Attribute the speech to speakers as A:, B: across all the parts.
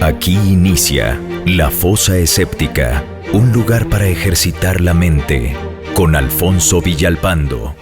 A: Aquí inicia La Fosa Escéptica, un lugar para ejercitar la mente, con Alfonso Villalpando.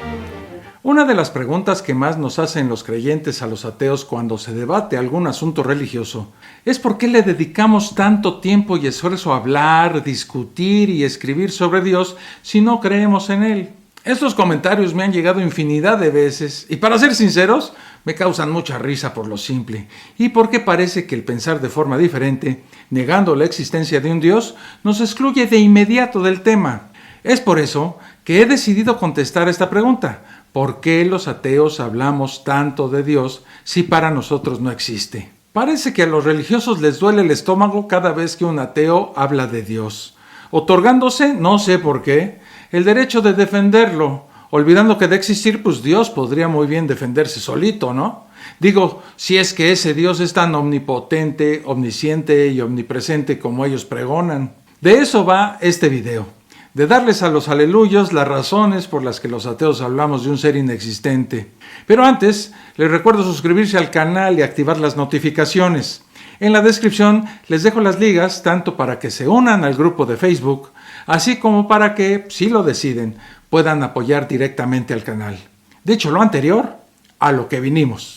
B: Una de las preguntas que más nos hacen los creyentes a los ateos cuando se debate algún asunto religioso es por qué le dedicamos tanto tiempo y esfuerzo a hablar, discutir y escribir sobre Dios si no creemos en Él. Estos comentarios me han llegado infinidad de veces y, para ser sinceros, me causan mucha risa por lo simple y porque parece que el pensar de forma diferente, negando la existencia de un Dios, nos excluye de inmediato del tema. Es por eso que he decidido contestar esta pregunta: ¿por qué los ateos hablamos tanto de Dios si para nosotros no existe? Parece que a los religiosos les duele el estómago cada vez que un ateo habla de Dios, otorgándose, no sé por qué, el derecho de defenderlo, olvidando que de existir, pues Dios podría muy bien defenderse solito, ¿no? Digo, si es que ese Dios es tan omnipotente, omnisciente y omnipresente como ellos pregonan. De eso va este video, de darles a los aleluyos las razones por las que los ateos hablamos de un ser inexistente. Pero antes, les recuerdo suscribirse al canal y activar las notificaciones. En la descripción les dejo las ligas tanto para que se unan al grupo de Facebook, así como para que, si lo deciden, puedan apoyar directamente al canal. Dicho lo anterior, a lo que vinimos.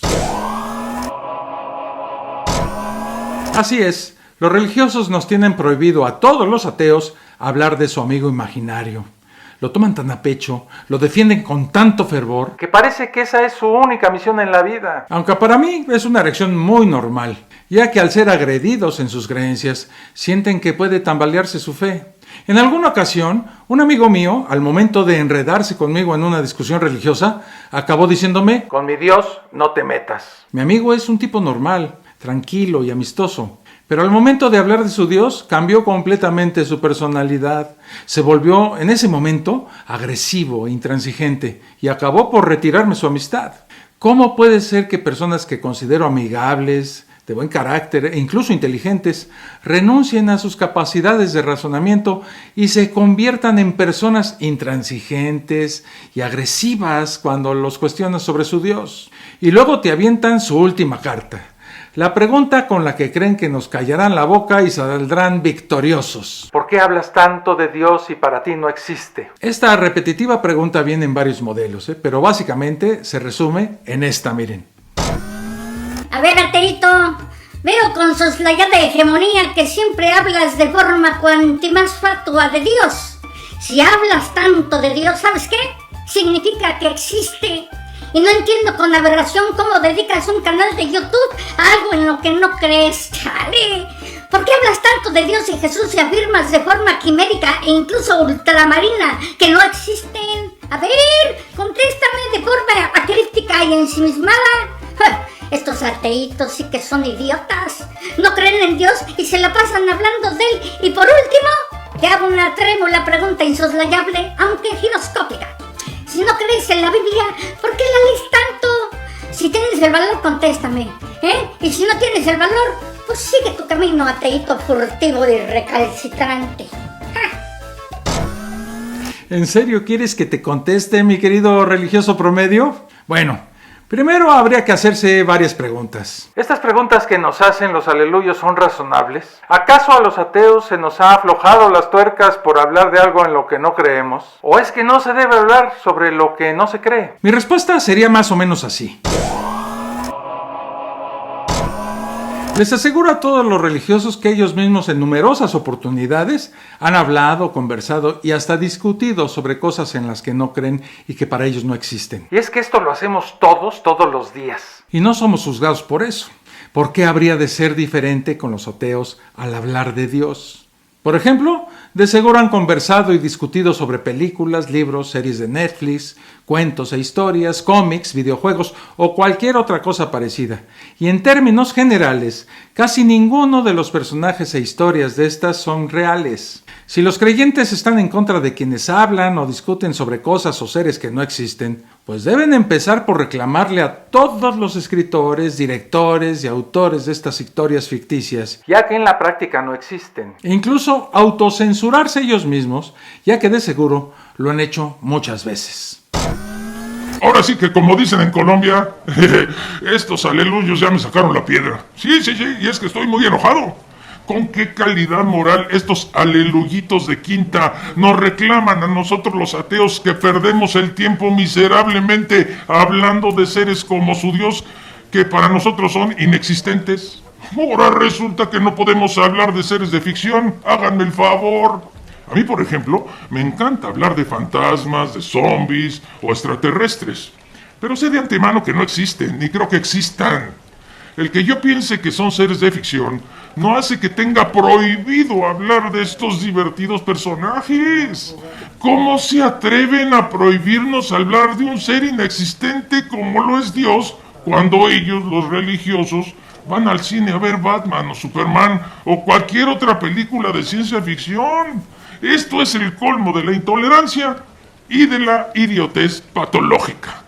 B: Así es, los religiosos nos tienen prohibido a todos los ateos hablar de su amigo imaginario. Lo toman tan a pecho, lo defienden con tanto fervor, que parece que esa es su única misión en la vida. Aunque para mí es una reacción muy normal, ya que al ser agredidos en sus creencias, sienten que puede tambalearse su fe. En alguna ocasión, un amigo mío, al momento de enredarse conmigo en una discusión religiosa, acabó diciéndome: «Con mi Dios no te metas». Mi amigo es un tipo normal, tranquilo y amistoso, pero al momento de hablar de su Dios, cambió completamente su personalidad. Se volvió, en ese momento, agresivo e intransigente y acabó por retirarme su amistad. ¿Cómo puede ser que personas que considero amigables, de buen carácter e incluso inteligentes, renuncien a sus capacidades de razonamiento y se conviertan en personas intransigentes y agresivas cuando los cuestionas sobre su Dios? Y luego te avientan su última carta, la pregunta con la que creen que nos callarán la boca y saldrán victoriosos: ¿por qué hablas tanto de Dios si para ti no existe? Esta repetitiva pregunta viene en varios modelos, pero básicamente se resume en esta, miren.
C: A ver, ateíto, veo con soslayada hegemonía que siempre hablas de forma cuanti más fatua de Dios. Si hablas tanto de Dios, ¿sabes qué? Significa que existe. Y no entiendo con aberración cómo dedicas un canal de YouTube a algo en lo que no crees. ¡Chale! ¿Por qué hablas tanto de Dios y Jesús y afirmas de forma quimérica e incluso ultramarina que no existen? A ver, contéstame de forma acríptica y ensimismada. Estos ateitos sí que son idiotas. No creen en Dios y se la pasan hablando de Él. Y por último, te hago una trémula pregunta insoslayable, aunque giroscópica. Si no crees en la Biblia, ¿por qué la lees tanto? Si tienes el valor, contéstame, Y si no tienes el valor, pues sigue tu camino, ateíto furtivo y recalcitrante.
B: ¿En serio quieres que te conteste, mi querido religioso promedio? Bueno, primero habría que hacerse varias preguntas. ¿Estas preguntas que nos hacen los aleluyos son razonables? ¿Acaso a los ateos se nos ha aflojado las tuercas por hablar de algo en lo que no creemos? ¿O es que no se debe hablar sobre lo que no se cree? Mi respuesta sería más o menos así. Les aseguro a todos los religiosos que ellos mismos en numerosas oportunidades han hablado, conversado y hasta discutido sobre cosas en las que no creen y que para ellos no existen. Y es que esto lo hacemos todos los días. Y no somos juzgados por eso. ¿Por qué habría de ser diferente con los ateos al hablar de Dios? Por ejemplo, de seguro han conversado y discutido sobre películas, libros, series de Netflix, cuentos e historias, cómics, videojuegos o cualquier otra cosa parecida. Y en términos generales, casi ninguno de los personajes e historias de estas son reales. Si los creyentes están en contra de quienes hablan o discuten sobre cosas o seres que no existen, pues deben empezar por reclamarle a todos los escritores, directores y autores de estas historias ficticias, ya que en la práctica no existen. E incluso autocensurarse ellos mismos, ya que de seguro lo han hecho muchas veces.
D: Ahora sí que, como dicen en Colombia, estos aleluyos ya me sacaron la piedra. Sí, y es que estoy muy enojado. ¿Con qué calidad moral estos aleluyitos de quinta nos reclaman a nosotros los ateos que perdemos el tiempo miserablemente hablando de seres como su Dios que para nosotros son inexistentes? Ahora resulta que no podemos hablar de seres de ficción. Háganme el favor. A mí, por ejemplo, me encanta hablar de fantasmas, de zombies o extraterrestres. Pero sé de antemano que no existen, ni creo que existan. El que yo piense que son seres de ficción no hace que tenga prohibido hablar de estos divertidos personajes. ¿Cómo se atreven a prohibirnos hablar de un ser inexistente como lo es Dios cuando ellos, los religiosos, van al cine a ver Batman o Superman o cualquier otra película de ciencia ficción? Esto es el colmo de la intolerancia y de la idiotez patológica.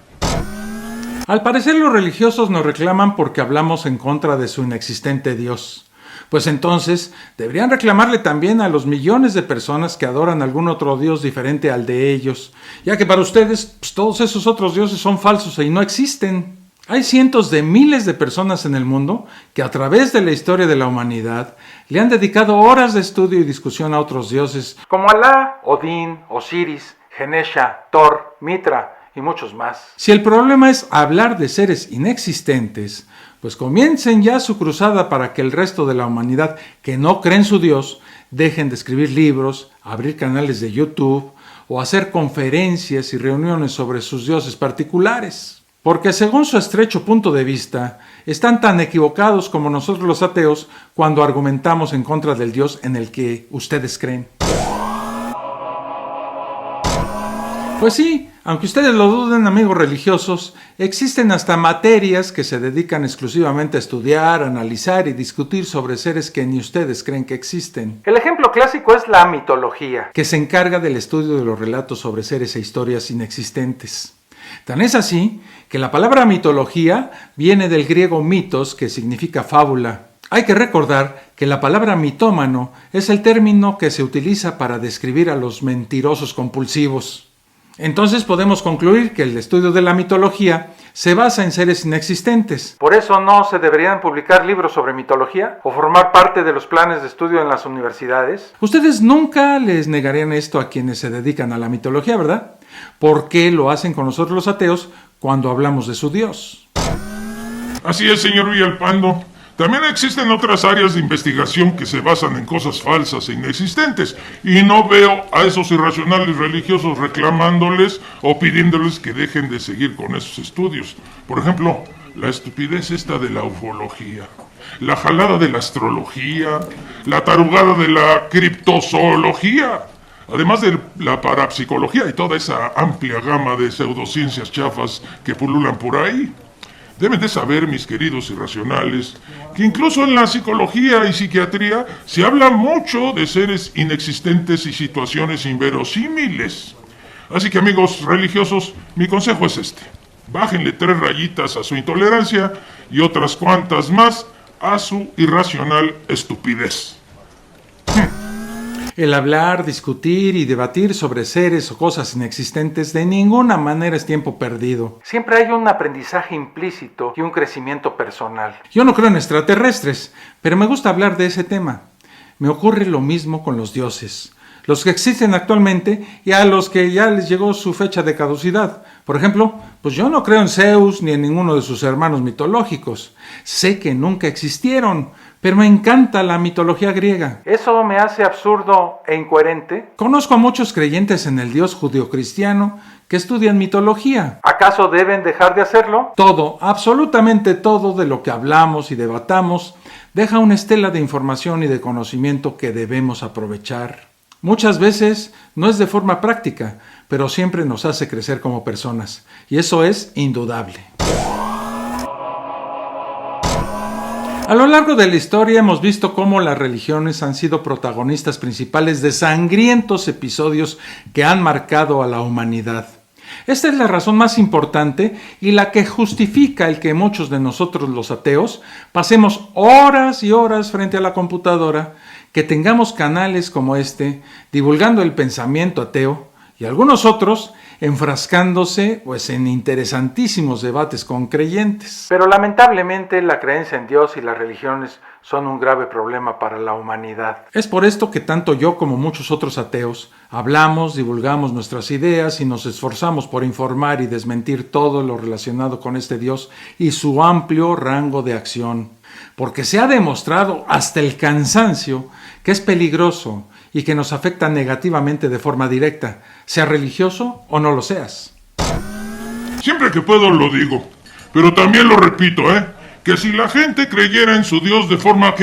B: Al parecer los religiosos nos reclaman porque hablamos en contra de su inexistente Dios. Pues entonces deberían reclamarle también a los millones de personas que adoran algún otro Dios diferente al de ellos, ya que para ustedes todos esos otros dioses son falsos y no existen. Hay cientos de miles de personas en el mundo que a través de la historia de la humanidad le han dedicado horas de estudio y discusión a otros dioses como Alá, Odín, Osiris, Ganesha, Thor, Mitra y muchos más. Si el problema es hablar de seres inexistentes, pues comiencen ya su cruzada para que el resto de la humanidad que no cree en su Dios dejen de escribir libros, abrir canales de YouTube o hacer conferencias y reuniones sobre sus dioses particulares. Porque según su estrecho punto de vista, están tan equivocados como nosotros los ateos cuando argumentamos en contra del Dios en el que ustedes creen. Pues sí, aunque ustedes lo duden, amigos religiosos, existen hasta materias que se dedican exclusivamente a estudiar, analizar y discutir sobre seres que ni ustedes creen que existen. El ejemplo clásico es la mitología, que se encarga del estudio de los relatos sobre seres e historias inexistentes. Tan es así que la palabra mitología viene del griego mitos, que significa fábula. Hay que recordar que la palabra mitómano es el término que se utiliza para describir a los mentirosos compulsivos. Entonces podemos concluir que el estudio de la mitología se basa en seres inexistentes. ¿Por eso no se deberían publicar libros sobre mitología o formar parte de los planes de estudio en las universidades? Ustedes nunca les negarían esto a quienes se dedican a la mitología, ¿verdad? ¿Por qué lo hacen con nosotros los ateos cuando hablamos de su Dios?
D: Así es, señor Villalpando. También existen otras áreas de investigación que se basan en cosas falsas e inexistentes, y no veo a esos irracionales religiosos reclamándoles o pidiéndoles que dejen de seguir con esos estudios. Por ejemplo, la estupidez esta de la ufología, la jalada de la astrología, la tarugada de la criptozoología, además de la parapsicología y toda esa amplia gama de pseudociencias chafas que pululan por ahí. Deben de saber, mis queridos irracionales, que incluso en la psicología y psiquiatría se habla mucho de seres inexistentes y situaciones inverosímiles. Así que, amigos religiosos, mi consejo es este. Bájenle 3 rayitas a su intolerancia y otras cuantas más a su irracional estupidez.
B: El hablar, discutir y debatir sobre seres o cosas inexistentes de ninguna manera es tiempo perdido. Siempre hay un aprendizaje implícito y un crecimiento personal. Yo no creo en extraterrestres, pero me gusta hablar de ese tema. Me ocurre lo mismo con los dioses, los que existen actualmente y a los que ya les llegó su fecha de caducidad. Por ejemplo, pues yo no creo en Zeus ni en ninguno de sus hermanos mitológicos. Sé que nunca existieron, pero me encanta la mitología griega. ¿Eso me hace absurdo e incoherente? Conozco a muchos creyentes en el Dios judeocristiano que estudian mitología. ¿Acaso deben dejar de hacerlo? Todo, absolutamente todo de lo que hablamos y debatamos deja una estela de información y de conocimiento que debemos aprovechar. Muchas veces no es de forma práctica, pero siempre nos hace crecer como personas, y eso es indudable. A lo largo de la historia hemos visto cómo las religiones han sido protagonistas principales de sangrientos episodios que han marcado a la humanidad. Esta es la razón más importante y la que justifica el que muchos de nosotros los ateos pasemos horas y horas frente a la computadora, que tengamos canales como este divulgando el pensamiento ateo y algunos otros enfrascándose en interesantísimos debates con creyentes. Pero lamentablemente la creencia en Dios y las religiones son un grave problema para la humanidad. Es por esto que tanto yo como muchos otros ateos hablamos, divulgamos nuestras ideas y nos esforzamos por informar y desmentir todo lo relacionado con este Dios y su amplio rango de acción. Porque se ha demostrado hasta el cansancio que es peligroso y que nos afecta negativamente de forma directa, sea religioso o no lo seas.
D: Siempre que puedo lo digo, pero también lo repito, que si la gente creyera en su Dios de forma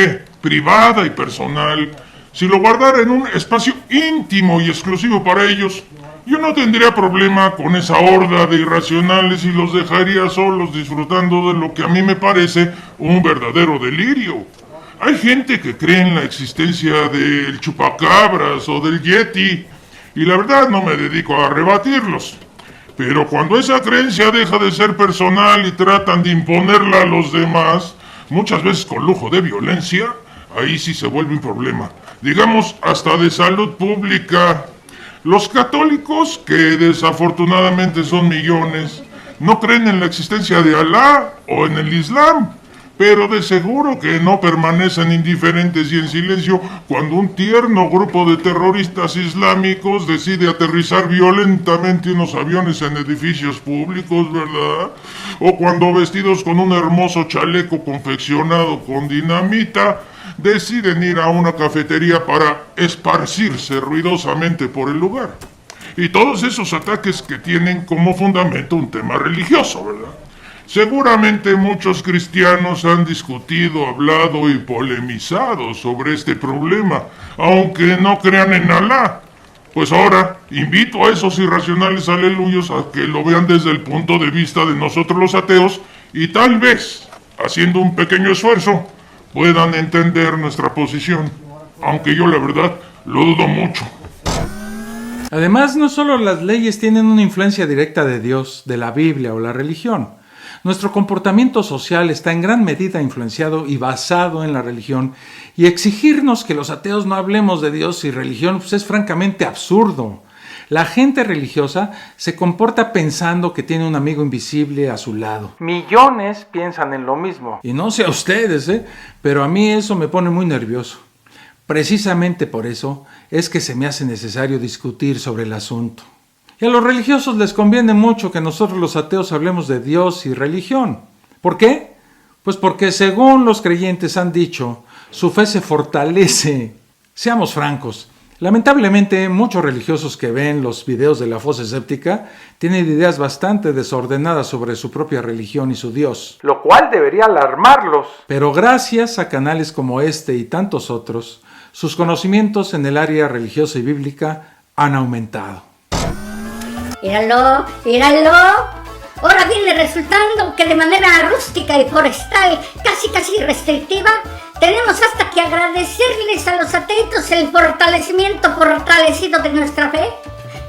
D: privada y personal, si lo guardara en un espacio íntimo y exclusivo para ellos, yo no tendría problema con esa horda de irracionales y los dejaría solos disfrutando de lo que a mí me parece un verdadero delirio. Hay gente que cree en la existencia del chupacabras o del yeti, y la verdad no me dedico a rebatirlos. Pero cuando esa creencia deja de ser personal y tratan de imponerla a los demás, muchas veces con lujo de violencia, ahí sí se vuelve un problema. Digamos, hasta de salud pública. Los católicos, que desafortunadamente son millones, no creen en la existencia de Alá o en el Islam, pero de seguro que no permanecen indiferentes y en silencio cuando un tierno grupo de terroristas islámicos decide aterrizar violentamente unos aviones en edificios públicos, ¿verdad? O cuando vestidos con un hermoso chaleco confeccionado con dinamita, deciden ir a una cafetería para esparcirse ruidosamente por el lugar. Y todos esos ataques que tienen como fundamento un tema religioso, ¿verdad? Seguramente muchos cristianos han discutido, hablado y polemizado sobre este problema, aunque no crean en Alá. Pues ahora invito a esos irracionales aleluyos a que lo vean desde el punto de vista de nosotros los ateos y tal vez, haciendo un pequeño esfuerzo, puedan entender nuestra posición, aunque yo la verdad lo dudo mucho.
B: Además, no solo las leyes tienen una influencia directa de Dios, de la Biblia o la religión. Nuestro comportamiento social está en gran medida influenciado y basado en la religión, y exigirnos que los ateos no hablemos de Dios y religión pues es francamente absurdo. La gente religiosa se comporta pensando que tiene un amigo invisible a su lado. Millones piensan en lo mismo. Y no sé a ustedes, pero a mí eso me pone muy nervioso. Precisamente por eso es que se me hace necesario discutir sobre el asunto. Y a los religiosos les conviene mucho que nosotros los ateos hablemos de Dios y religión. ¿Por qué? Pues porque según los creyentes han dicho, su fe se fortalece. Seamos francos. Lamentablemente, muchos religiosos que ven los videos de la fosa escéptica tienen ideas bastante desordenadas sobre su propia religión y su Dios, lo cual debería alarmarlos. Pero gracias a canales como este y tantos otros, sus conocimientos en el área religiosa y bíblica han aumentado.
C: ¡Míralo! Ahora viene resultando que de manera rústica y forestal, casi restrictiva, tenemos hasta que agradecerles a los ateitos el fortalecido de nuestra fe.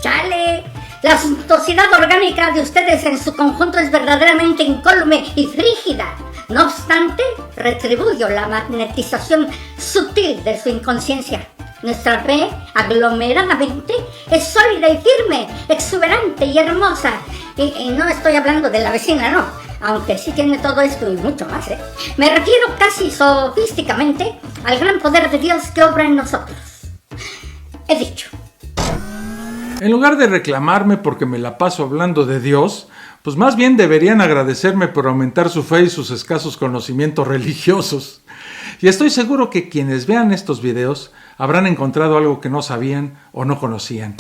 C: ¡Chale! La suntuosidad orgánica de ustedes en su conjunto es verdaderamente incólume y frígida. No obstante, retribuyo la magnetización sutil de su inconsciencia. Nuestra fe, aglomeradamente, es sólida y firme, exuberante y hermosa. Y no estoy hablando de la vecina, no, aunque sí tiene todo esto y mucho más, Me refiero casi sofísticamente al gran poder de Dios que obra en nosotros. He dicho.
B: En lugar de reclamarme porque me la paso hablando de Dios, pues más bien deberían agradecerme por aumentar su fe y sus escasos conocimientos religiosos. Y estoy seguro que quienes vean estos videos habrán encontrado algo que no sabían o no conocían.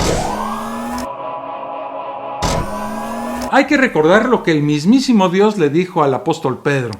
B: Hay que recordar lo que el mismísimo Dios le dijo al apóstol Pedro,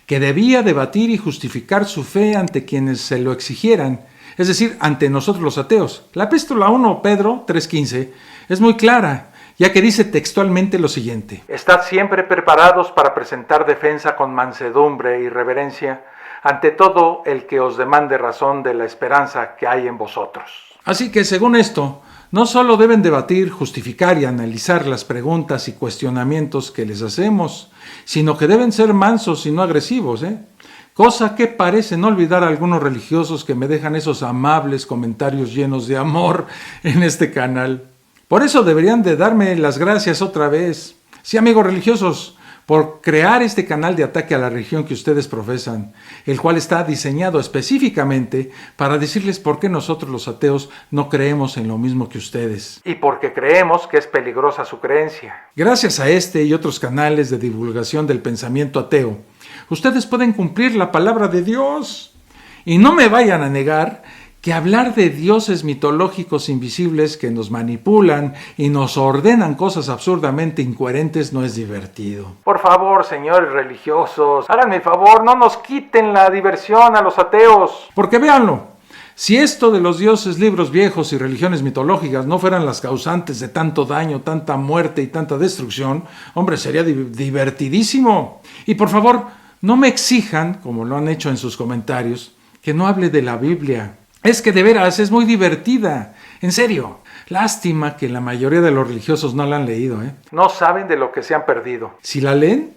B: que debía debatir y justificar su fe ante quienes se lo exigieran, es decir, ante nosotros los ateos. La epístola 1 Pedro 3:15 es muy clara, ya que dice textualmente lo siguiente: Estad siempre preparados para presentar defensa con mansedumbre y reverencia ante todo el que os demande razón de la esperanza que hay en vosotros. Así que, según esto, no solo deben debatir, justificar y analizar las preguntas y cuestionamientos que les hacemos, sino que deben ser mansos y no agresivos, Cosa que parecen olvidar algunos religiosos que me dejan esos amables comentarios llenos de amor en este canal. Por eso deberían de darme las gracias otra vez. Sí, amigos religiosos, por crear este canal de ataque a la religión que ustedes profesan, el cual está diseñado específicamente para decirles por qué nosotros los ateos no creemos en lo mismo que ustedes. Y porque creemos que es peligrosa su creencia. Gracias a este y otros canales de divulgación del pensamiento ateo, ustedes pueden cumplir la palabra de Dios. Y no me vayan a negar que hablar de dioses mitológicos invisibles que nos manipulan y nos ordenan cosas absurdamente incoherentes no es divertido. Por favor, señores religiosos, háganme el favor, no nos quiten la diversión a los ateos. Porque véanlo, si esto de los dioses, libros viejos y religiones mitológicas no fueran las causantes de tanto daño, tanta muerte y tanta destrucción, hombre, sería divertidísimo. Y por favor, no me exijan, como lo han hecho en sus comentarios, que no hable de la Biblia. Es que de veras es muy divertida. En serio. Lástima que la mayoría de los religiosos no la han leído, ¿eh? No saben de lo que se han perdido. Si la leen,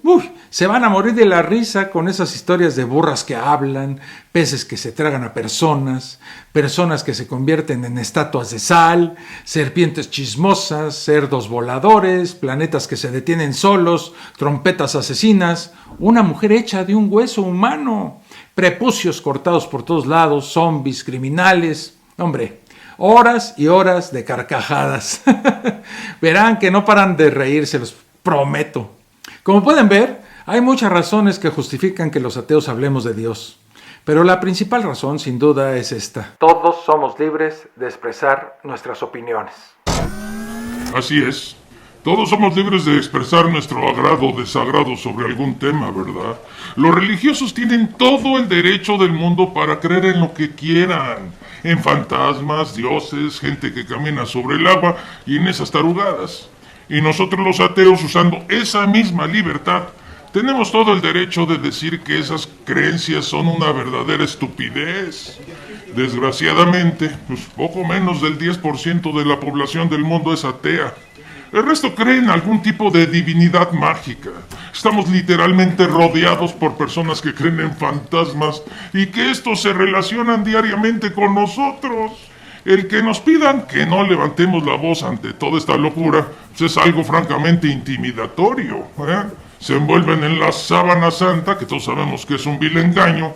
B: se van a morir de la risa con esas historias de burras que hablan, peces que se tragan a personas, personas que se convierten en estatuas de sal, serpientes chismosas, cerdos voladores, planetas que se detienen solos, trompetas asesinas, una mujer hecha de un hueso humano, prepucios cortados por todos lados, zombies, criminales. Hombre, horas y horas de carcajadas. Verán que no paran de reír, se los prometo. Como pueden ver, hay muchas razones que justifican que los ateos hablemos de Dios. Pero la principal razón, sin duda, es esta. Todos somos libres de expresar nuestras opiniones.
D: Así es. Todos somos libres de expresar nuestro agrado o desagrado sobre algún tema, ¿verdad? Los religiosos tienen todo el derecho del mundo para creer en lo que quieran. En fantasmas, dioses, gente que camina sobre el agua y en esas tarugadas. Y nosotros los ateos, usando esa misma libertad, tenemos todo el derecho de decir que esas creencias son una verdadera estupidez. Desgraciadamente, poco menos del 10% de la población del mundo es atea. El resto cree en algún tipo de divinidad mágica. Estamos literalmente rodeados por personas que creen en fantasmas y que estos se relacionan diariamente con nosotros. El que nos pidan que no levantemos la voz ante toda esta locura es algo francamente intimidatorio, ¿eh? Se envuelven en la sábana santa, que todos sabemos que es un vil engaño,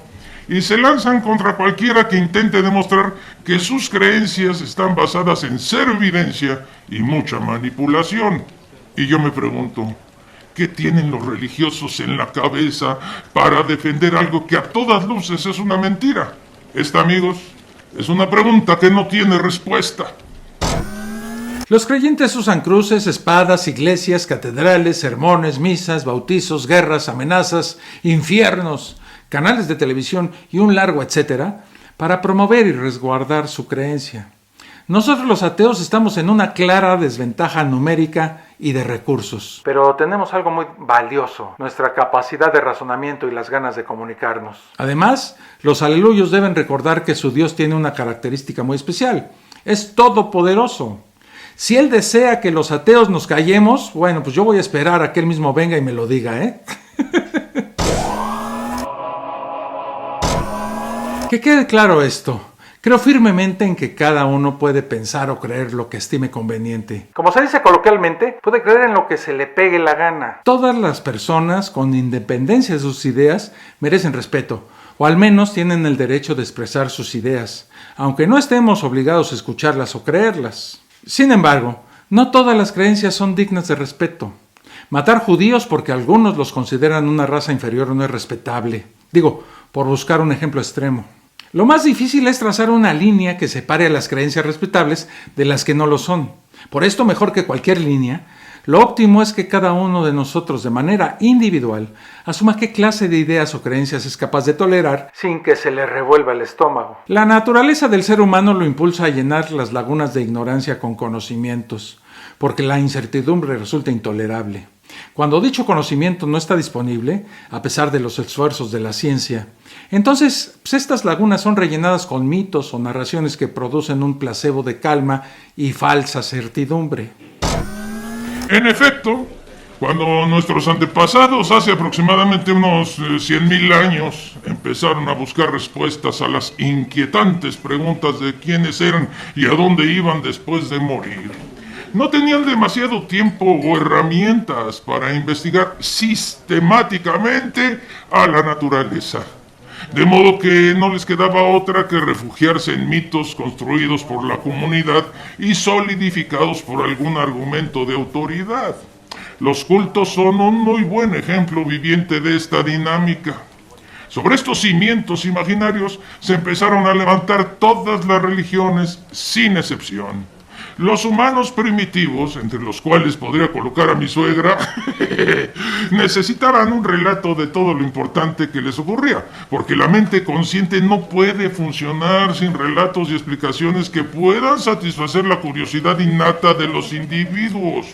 D: y se lanzan contra cualquiera que intente demostrar que sus creencias están basadas en cero evidencia y mucha manipulación. Y yo me pregunto, ¿qué tienen los religiosos en la cabeza para defender algo que a todas luces es una mentira? Esta, amigos, es una pregunta que no tiene respuesta.
B: Los creyentes usan cruces, espadas, iglesias, catedrales, sermones, misas, bautizos, guerras, amenazas, infiernos, canales de televisión y un largo etcétera para promover y resguardar su creencia. Nosotros los ateos estamos en una clara desventaja numérica y de recursos. Pero tenemos algo muy valioso, nuestra capacidad de razonamiento y las ganas de comunicarnos. Además, los aleluyos deben recordar que su Dios tiene una característica muy especial. Es todopoderoso. Si Él desea que los ateos nos callemos, bueno, pues yo voy a esperar a que Él mismo venga y me lo diga, ¿eh? Que quede claro esto. Creo firmemente en que cada uno puede pensar o creer lo que estime conveniente. Como se dice coloquialmente, puede creer en lo que se le pegue la gana. Todas las personas, con independencia de sus ideas, merecen respeto, o al menos tienen el derecho de expresar sus ideas, aunque no estemos obligados a escucharlas o creerlas. Sin embargo, no todas las creencias son dignas de respeto. Matar judíos porque algunos los consideran una raza inferior no es respetable. Digo, por buscar un ejemplo extremo. Lo más difícil es trazar una línea que separe a las creencias respetables de las que no lo son. Por esto, mejor que cualquier línea, lo óptimo es que cada uno de nosotros de manera individual asuma qué clase de ideas o creencias es capaz de tolerar sin que se le revuelva el estómago. La naturaleza del ser humano lo impulsa a llenar las lagunas de ignorancia con conocimientos, porque la incertidumbre resulta intolerable. Cuando dicho conocimiento no está disponible, a pesar de los esfuerzos de la ciencia, entonces estas lagunas son rellenadas con mitos o narraciones que producen un placebo de calma y falsa certidumbre.
D: En efecto, cuando nuestros antepasados hace aproximadamente unos 100,000 años empezaron a buscar respuestas a las inquietantes preguntas de quiénes eran y a dónde iban después de morir, no tenían demasiado tiempo o herramientas para investigar sistemáticamente a la naturaleza. De modo que no les quedaba otra que refugiarse en mitos construidos por la comunidad y solidificados por algún argumento de autoridad. Los cultos son un muy buen ejemplo viviente de esta dinámica. Sobre estos cimientos imaginarios se empezaron a levantar todas las religiones, sin excepción. Los humanos primitivos, entre los cuales podría colocar a mi suegra, necesitaban un relato de todo lo importante que les ocurría, porque la mente consciente no puede funcionar sin relatos y explicaciones que puedan satisfacer la curiosidad innata de los individuos.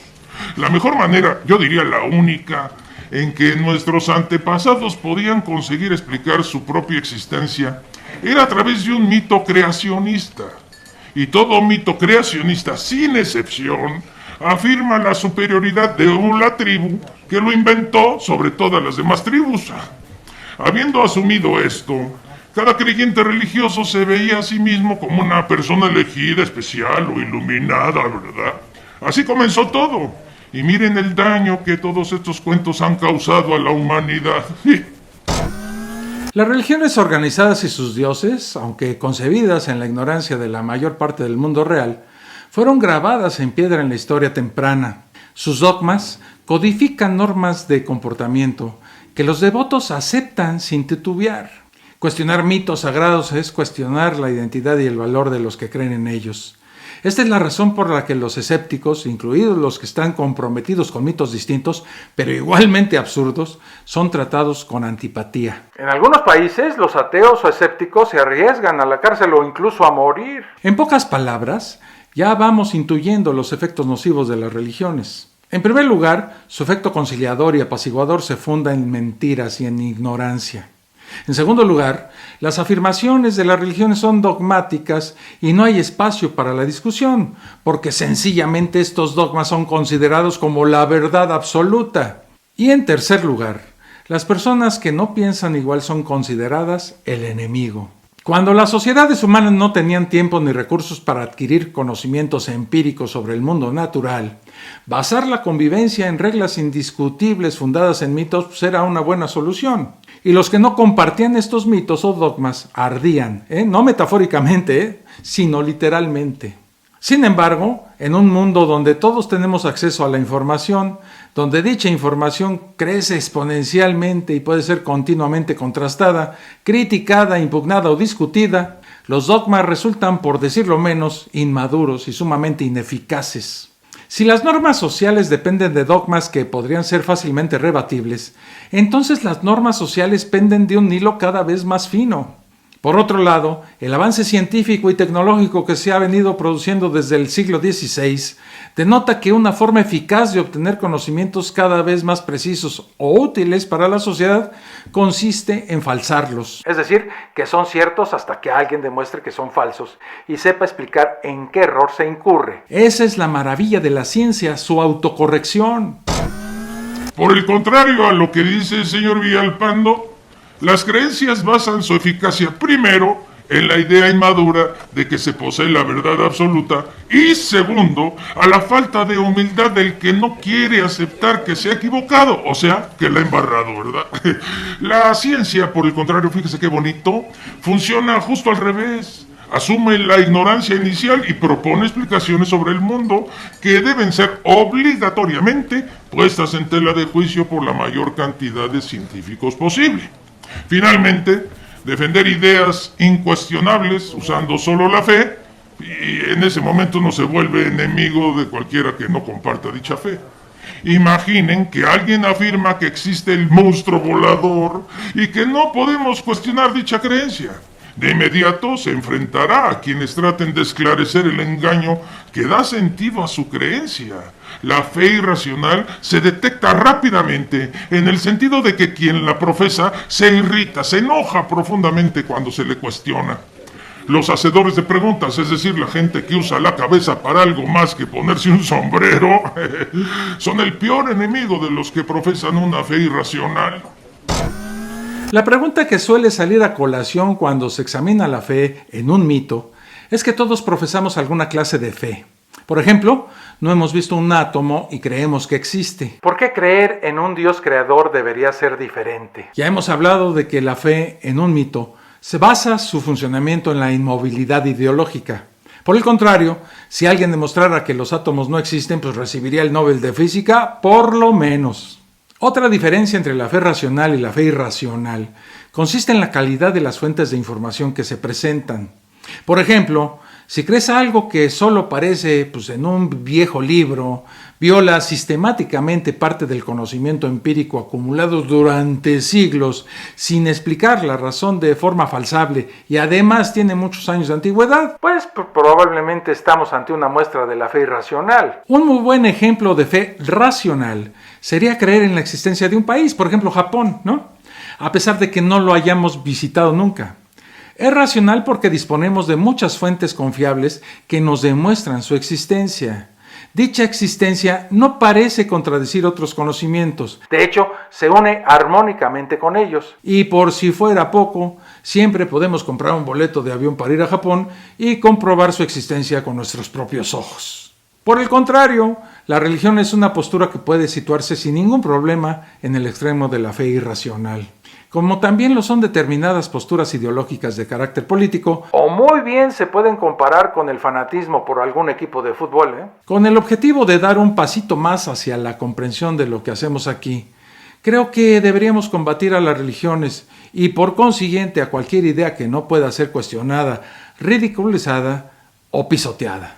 D: La mejor manera, yo diría la única, en que nuestros antepasados podían conseguir explicar su propia existencia era a través de un mito creacionista. Y todo mito creacionista, sin excepción, afirma la superioridad de una tribu que lo inventó sobre todas las demás tribus. Habiendo asumido esto, cada creyente religioso se veía a sí mismo como una persona elegida, especial o iluminada, ¿verdad? Así comenzó todo. Y miren el daño que todos estos cuentos han causado a la humanidad.
B: Las religiones organizadas y sus dioses, aunque concebidas en la ignorancia de la mayor parte del mundo real, fueron grabadas en piedra en la historia temprana. Sus dogmas codifican normas de comportamiento que los devotos aceptan sin titubear. Cuestionar mitos sagrados es cuestionar la identidad y el valor de los que creen en ellos. Esta es la razón por la que los escépticos, incluidos los que están comprometidos con mitos distintos, pero igualmente absurdos, son tratados con antipatía. En algunos países, los ateos o escépticos se arriesgan a la cárcel o incluso a morir. En pocas palabras, ya vamos intuyendo los efectos nocivos de las religiones. En primer lugar, su efecto conciliador y apaciguador se funda en mentiras y en ignorancia. En segundo lugar, las afirmaciones de las religiones son dogmáticas y no hay espacio para la discusión, porque sencillamente estos dogmas son considerados como la verdad absoluta. Y en tercer lugar, las personas que no piensan igual son consideradas el enemigo. Cuando las sociedades humanas no tenían tiempo ni recursos para adquirir conocimientos empíricos sobre el mundo natural, basar la convivencia en reglas indiscutibles fundadas en mitos era una buena solución. Y los que no compartían estos mitos o dogmas ardían, no metafóricamente, sino literalmente. Sin embargo, en un mundo donde todos tenemos acceso a la información, donde dicha información crece exponencialmente y puede ser continuamente contrastada, criticada, impugnada o discutida, los dogmas resultan, por decirlo menos, inmaduros y sumamente ineficaces. Si las normas sociales dependen de dogmas que podrían ser fácilmente rebatibles, entonces las normas sociales penden de un hilo cada vez más fino. Por otro lado, el avance científico y tecnológico que se ha venido produciendo desde el siglo XVI denota que una forma eficaz de obtener conocimientos cada vez más precisos o útiles para la sociedad consiste en falsarlos. Es decir, que son ciertos hasta que alguien demuestre que son falsos y sepa explicar en qué error se incurre. Esa es la maravilla de la ciencia, su autocorrección.
D: Por el contrario a lo que dice el señor Villalpando, las creencias basan su eficacia primero en la idea inmadura de que se posee la verdad absoluta y segundo, a la falta de humildad del que no quiere aceptar que se ha equivocado, o sea, que la ha embarrado, ¿verdad? La ciencia, por el contrario, fíjese qué bonito, funciona justo al revés. Asume la ignorancia inicial y propone explicaciones sobre el mundo que deben ser obligatoriamente puestas en tela de juicio por la mayor cantidad de científicos posible. Finalmente, defender ideas incuestionables usando solo la fe, y en ese momento uno se vuelve enemigo de cualquiera que no comparta dicha fe. Imaginen que alguien afirma que existe el monstruo volador y que no podemos cuestionar dicha creencia. De inmediato se enfrentará a quienes traten de esclarecer el engaño que da sentido a su creencia. La fe irracional se detecta rápidamente en el sentido de que quien la profesa se irrita, se enoja profundamente cuando se le cuestiona. Los hacedores de preguntas, es decir, la gente que usa la cabeza para algo más que ponerse un sombrero, son el peor enemigo de los que profesan una fe irracional.
B: La pregunta que suele salir a colación cuando se examina la fe en un mito es que todos profesamos alguna clase de fe. Por ejemplo, no hemos visto un átomo y creemos que existe. ¿Por qué creer en un Dios creador debería ser diferente? Ya hemos hablado de que la fe en un mito se basa su funcionamiento en la inmovilidad ideológica. Por el contrario, si alguien demostrara que los átomos no existen, pues recibiría el Nobel de Física, por lo menos. Otra diferencia entre la fe racional y la fe irracional consiste en la calidad de las fuentes de información que se presentan. Por ejemplo, si crees algo que solo aparece en un viejo libro, viola sistemáticamente parte del conocimiento empírico acumulado durante siglos, sin explicar la razón de forma falsable y además tiene muchos años de antigüedad, pues probablemente estamos ante una muestra de la fe irracional. Un muy buen ejemplo de fe racional sería creer en la existencia de un país, por ejemplo Japón, ¿no? A pesar de que no lo hayamos visitado nunca. Es racional porque disponemos de muchas fuentes confiables que nos demuestran su existencia. Dicha existencia no parece contradecir otros conocimientos. De hecho, se une armónicamente con ellos. Y por si fuera poco, siempre podemos comprar un boleto de avión para ir a Japón y comprobar su existencia con nuestros propios ojos. Por el contrario, la religión es una postura que puede situarse sin ningún problema en el extremo de la fe irracional. Como también lo son determinadas posturas ideológicas de carácter político, o muy bien se pueden comparar con el fanatismo por algún equipo de fútbol, con el objetivo de dar un pasito más hacia la comprensión de lo que hacemos aquí. Creo que deberíamos combatir a las religiones y por consiguiente a cualquier idea que no pueda ser cuestionada, ridiculizada o pisoteada.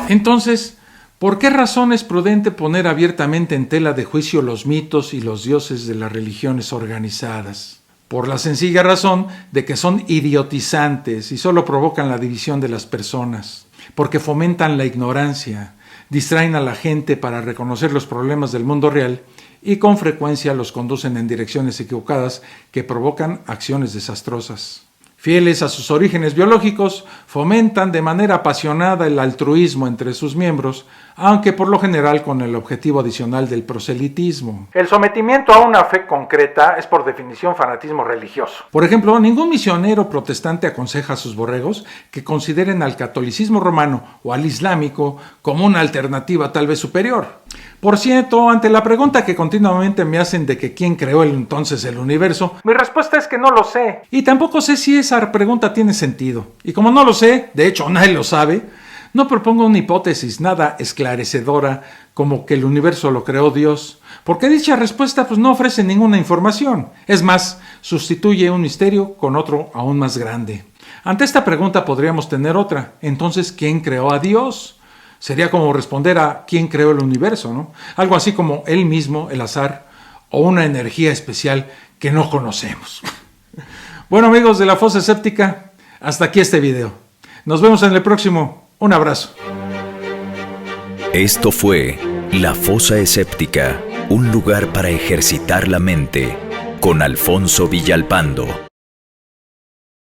B: Entonces, ¿por qué razón es prudente poner abiertamente en tela de juicio los mitos y los dioses de las religiones organizadas? Por la sencilla razón de que son idiotizantes y solo provocan la división de las personas, porque fomentan la ignorancia, distraen a la gente para reconocer los problemas del mundo real y con frecuencia los conducen en direcciones equivocadas que provocan acciones desastrosas. Fieles a sus orígenes biológicos, fomentan de manera apasionada el altruismo entre sus miembros, aunque por lo general con el objetivo adicional del proselitismo. El sometimiento a una fe concreta es por definición fanatismo religioso. Por ejemplo, ningún misionero protestante aconseja a sus borregos que consideren al catolicismo romano o al islámico como una alternativa tal vez superior. Por cierto, ante la pregunta que continuamente me hacen de que quién creó entonces el universo, mi respuesta es que no lo sé. Y tampoco sé si esa pregunta tiene sentido. Y como no lo sé, de hecho nadie lo sabe, no propongo una hipótesis nada esclarecedora como que el universo lo creó Dios, porque dicha respuesta no ofrece ninguna información. Es más, sustituye un misterio con otro aún más grande. Ante esta pregunta podríamos tener otra. Entonces, ¿quién creó a Dios? Sería como responder a ¿quién creó el universo?, ¿no? Algo así como él mismo, el azar, o una energía especial que no conocemos. Bueno, amigos de la Fosa Escéptica, hasta aquí este video. Nos vemos en el próximo. Un abrazo.
A: Esto fue La Fosa Escéptica, un lugar para ejercitar la mente, con Alfonso Villalpando.